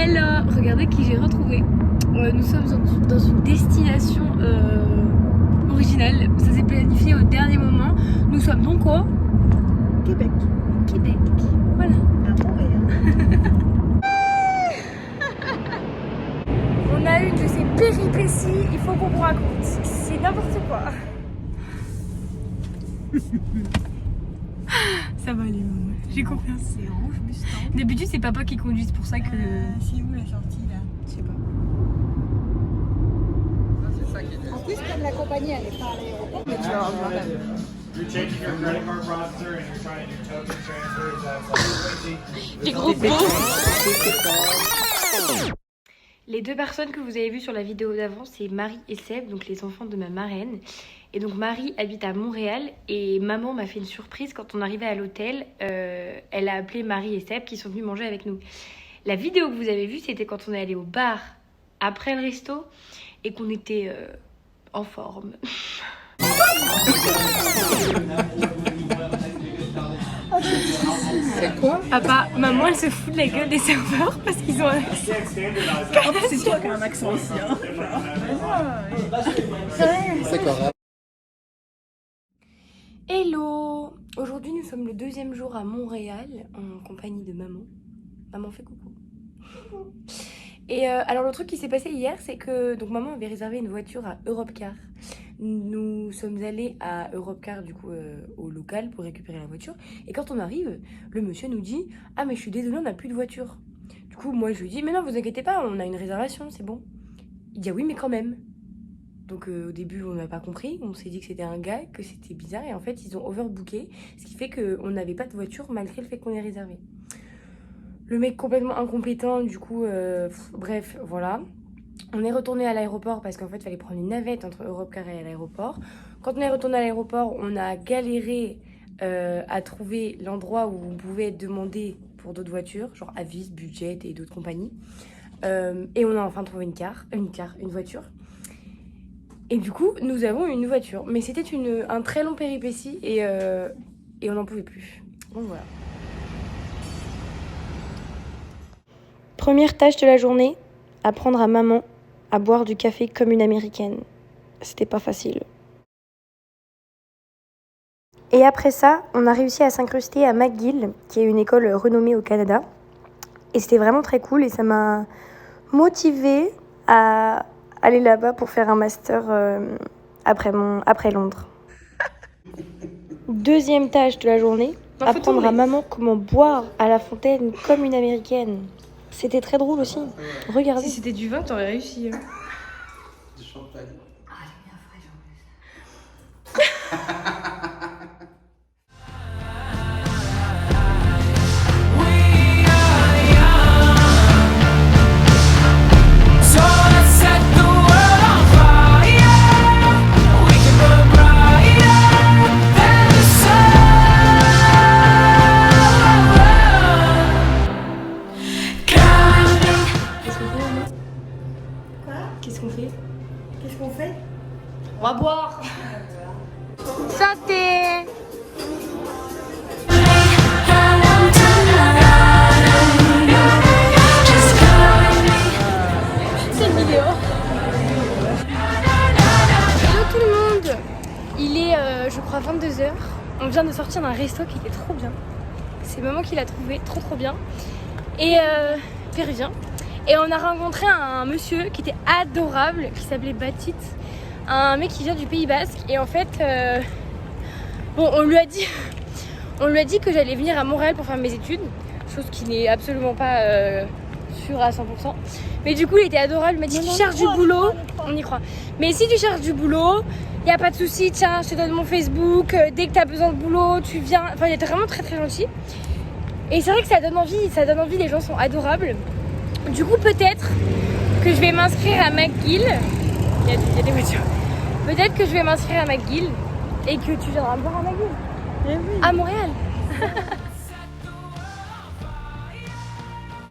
Hello, regardez qui j'ai retrouvé. Nous sommes dans une destination originale. Ça s'est planifié au dernier moment. Nous sommes donc au Québec. Québec. Voilà. À Montréal. On a une de ces péripéties, il faut qu'on vous raconte. C'est n'importe quoi. Ça va aller, maman. J'ai confiance. C'est rouge Mustang. D'habitude, c'est papa qui conduit, c'est pour ça que. C'est où la sortie là? Je sais pas. En plus, comme la compagnie elle est pas à l'aéroport, mais tu vas avoir le même. You're changing your credit card processor and you're trying to do token transfers. That's like Les gros beaux. Les deux personnes que vous avez vues sur la vidéo d'avant, c'est Marie et Seb, donc les enfants de ma marraine. Et donc Marie habite à Montréal et maman m'a fait une surprise quand on arrivait à l'hôtel. Elle a appelé Marie et Seb qui sont venus manger avec nous. La vidéo que vous avez vue, c'était quand on est allé au bar après le resto et qu'on était en forme. C'est quoi? Papa, maman, elle se fout de la gueule des serveurs parce qu'ils ont un accent. C'est toi qui as un accent ici. Hein. Hello! Aujourd'hui, nous sommes le deuxième jour à Montréal en compagnie de maman. Maman fait coucou. Et alors le truc qui s'est passé hier, c'est que donc maman avait réservé une voiture à Europcar. Nous sommes allés à Europcar du coup au local pour récupérer la voiture. Et quand on arrive, le monsieur nous dit « Ah mais je suis désolée, on n'a plus de voiture. » Du coup moi je lui dis « Mais non, vous inquiétez pas, on a une réservation, c'est bon. » Il dit « Ah oui mais quand même. » Donc au début on n'a pas compris, on s'est dit que c'était un gars, que c'était bizarre. Et en fait ils ont overbooké, ce qui fait qu'on n'avait pas de voiture malgré le fait qu'on ait réservé. Le mec complètement incompétent, du coup, bref, voilà. On est retourné à l'aéroport parce qu'en fait, il fallait prendre une navette entre Europcar et l'aéroport. Quand on est retourné à l'aéroport, on a galéré à trouver l'endroit où on pouvait demander pour d'autres voitures, genre Avis, Budget et d'autres compagnies. Et on a enfin trouvé une voiture. Et du coup, nous avons une voiture. Mais c'était un très long péripétie et on n'en pouvait plus. Donc voilà. Première tâche de la journée, apprendre à maman à boire du café comme une américaine. C'était pas facile. Et après ça, on a réussi à s'incruster à McGill, qui est une école renommée au Canada. Et c'était vraiment très cool et ça m'a motivée à aller là-bas pour faire un master après Londres. Deuxième tâche de la journée, apprendre à maman comment boire à la fontaine comme une américaine. C'était très drôle aussi. Regardez. Si c'était du vin, t'aurais réussi. Du champagne. Ah, j'ai bien fraîche en plus. Qu'est-ce qu'on fait? Qu'est-ce qu'on fait? On va boire. Santé. C'est une vidéo. Hello tout le monde. Il est je crois 22h. On vient de sortir d'un resto qui était trop bien. C'est maman qui l'a trouvé, trop bien. Et péruvien. Et on a rencontré un monsieur qui était adorable, qui s'appelait Batit, un mec qui vient du Pays Basque. Et en fait, bon, on lui a dit que j'allais venir à Montréal pour faire mes études, chose qui n'est absolument pas sûre à 100%. Mais du coup, il était adorable, il m'a dit si tu cherches du boulot, on y croit. Mais si tu cherches du boulot, il n'y a pas de souci, tiens, je te donne mon Facebook, dès que tu as besoin de boulot, tu viens. Enfin, il était vraiment très gentil. Et c'est vrai que ça donne envie, les gens sont adorables. Du coup, peut-être que je vais m'inscrire à McGill. Il y a des voitures. Peut-être que je vais m'inscrire à McGill et que tu viendras me voir à McGill. Eh oui. À Montréal.